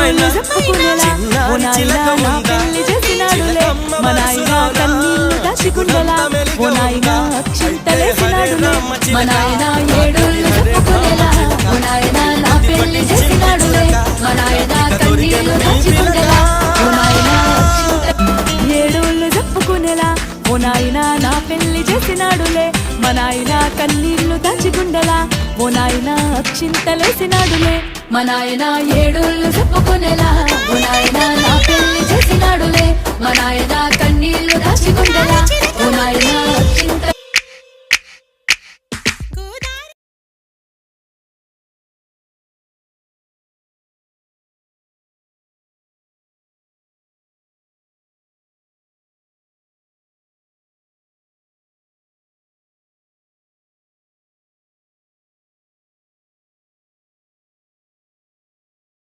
ఏడోళ్ళు చెప్పుకునేలా ఓ నాయనా నా పెళ్లి చేసినాడులే మా నాయనా కన్నీళ్లు దాచుకుండేలా ఓ నాయనా అక్షింతలేసినాడులే మా నాయనా ఏడోళ్ళు చెప్పుకునేలా ఓ నాయనా నా పెళ్లి చేసినాడులే మా నాయనా కన్నీళ్లు దాచుకుండేలా ఓ నాయనా ఏడోళ్ళు చెప్పుకునేలా ఓ నాయనా నా పెళ్లి చేసినాడులే మా నాయనా కన్నీళ్లు దాచుకుండేలా ఓ నాయనా అక్షింతలేసినాడులే మా నాయనా ఏడోళ్ళు చెప్పుకునేలా ఓ నాయనా నా పెళ్లి చేసినాడులే మా నాయనా కన్నీళ్లు దాచుకుండేలా ఓ నాయనా అక్షింత